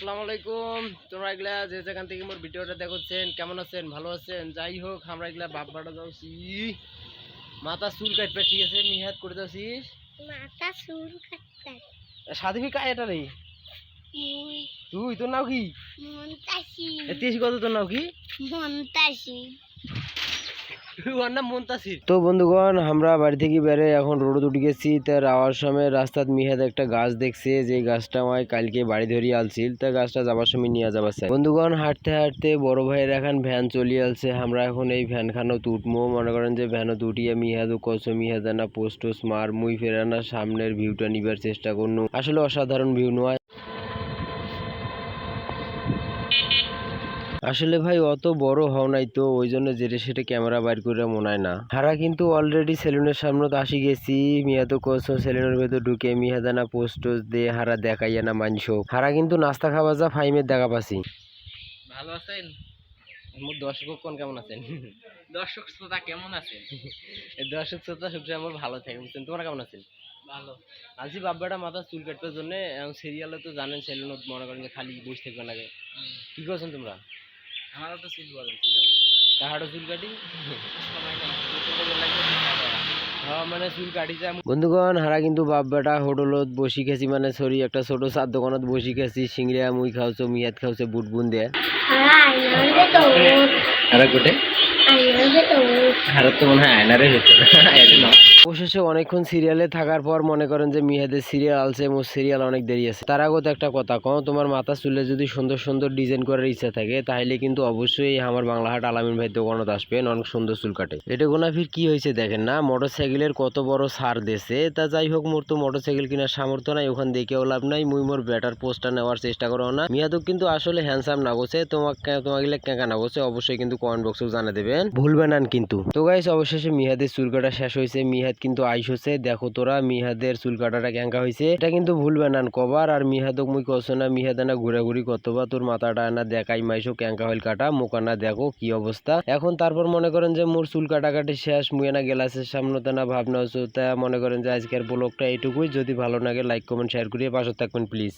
আসসালামু আলাইকুম। তোমরা এগুলা যে যেখান থেকে মোর ভিডিওটা দেখছেন কেমন আছেন, ভালো আছেন? যাই হোক আমরা এগুলা বাপবাটা যাচ্ছি মাথা চুল কাটবে, ঠিক আছে? মিহাত করে যাচ্ছিস মাথা চুল কাটতে সাদিবি কায় এটা রে? তুই তোর নাও কি? মন্তাসি তেইশ কত তোর নাও কি? মন্তাসি তো বন্ধুগণ আমরা বাড়ি থেকে বেড়ে এখন রোড উঠে গেছি। তার আওয়ার সময় রাস্তাত মিহাদ একটা গাছ দেখছে, যে গাছটা আমায় কালকে বাড়ি ধরিয়ে আলছিল। তা গাছটা যাবার সময় নিয়ে যাবার চাই। বন্ধুগণ হাঁটতে হাঁটতে বড় ভাইয়ের এখন ভ্যান চলিয়ে আলছে। আমরা এখন এই ভ্যান খানো উঠবো। মনে করেন যে ভ্যানও উঠিয়ে মিহাদও কস মিহাদানা পোস্টোস মার মুই ফেরানা সামনের ভিউটা নিবার চেষ্টা করনু। আসলে অসাধারণ ভিউ নয়। আসলে ভাই অত বড় হও নাই তো, ওই জন্য যেটা সেটা ক্যামেরা বাইর করে মনে হয় না। হারা কিন্তু অলরেডি সেলুনের সামনে তো আসি গেছি। মিয়া তো কোসো সেলুনের ভেতর ঢুকে মিয়াদানা পোস্ট দিয়ে হারা দেখাইয়া না মানস। হারা কিন্তু নাস্তা খাওয়া যা ফাইমের দেখা পাচ্ছি। ভালো আছেন? মোর দর্শক কোন কেমন আছেন? দর্শক শ্রোতা কেমন আছেন? দর্শক শ্রোতা সবসময় আমার ভালো থাকে, বুঝছেন? তোমরা কেমন আছেন? ভালো। আলছি বাব্বাটা মাথা চুল কাটবার জন্য সিরিয়ালে তো জানেন সেলুনত মনে করেন যে খালি বসে থাকবে লাগে। কি করছেন তোমরা? আমারও তো চুল বদল ছিল। তাহারও চুল কাটি সময় নেই, দুটো লাগবে চিন্তা করা। মানে চুল কাটিছে। বন্ধুগণ হারা কিন্তু বাপ বেটা হোটেলত বসি খেছি, মানে সরি একটা ছোট চার দোকানত বসি খেছি। সিংড়িয়া মুই খাওছো, মিয়াত খাওছে, বুট বুন দিয়ে। হারা গোটে হারার তো মনে হয় আয়নারে ভেতর। অবশেষে অনেকক্ষণ সিরিয়ালে থাকার পর মনে করেন যে মিহাদের সিরিয়াল আলছে, মোর সিরিয়াল অনেক দেরি আছে। তার আগত একটা কথা কও, তোমার মাথা চুলে যদি সুন্দর সুন্দর ডিজাইন করার ইচ্ছা থাকে তাহলে কিন্তু অবশ্যই আমার বাংলাহাট আলামিন ভাই দোকানত আসবেন, অনেক সুন্দর চুল কাটে। এটা গোনা ফির কি হয়েছে দেখেন না, মোটরসাইকেলের কত বড় ছাড় দেছে। তা যাই হোক, মোর তো মোটরসাইকেল কেনার সামর্থ্য নাই, ওখান দেখেও লাভ নাই। মুই মোর ব্যাটার পোস্টটা নেওয়ার চেষ্টা করো না। মিয়াদক কিন্তু আসলে হ্যান্ডসাম না গোছে, তোমাকে কেঁকা না গোছে অবশ্যই কিন্তু কমেন্ট বক্সে জানা দেবেন, ভুলবেন না কিন্তু। তো গাইস অবশেষে মিহাদের চুল কাটা শেষ হয়েছে। মিহাদ কিন্তু আইস হচ্ছে, দেখো তোরা মিহাদের চুল কাটাটা ক্যাঙ্কা হয়েছে, এটা কিন্তু ভুলবেন না কবার। আর মিহাদক মুই কছো না মিহাদানা ঘুরাঘুরি কতবা তোর মাথাটা না দেখাই মাইসো ক্যাঙ্কা হইল কাটা মোকানা দেখো কি অবস্থা এখন। তারপর মনে করেন যে মোর চুল কাটাকাটি শেষ, মুই না গ্লাসের সামনে না ভাবনা হচ্ছে। তা মনে করেন যে আজকের ব্লগটা এইটুকুই। যদি ভালো লাগে লাইক কমেন্ট শেয়ার করিয়ে পাশে থাকবেন প্লিজ।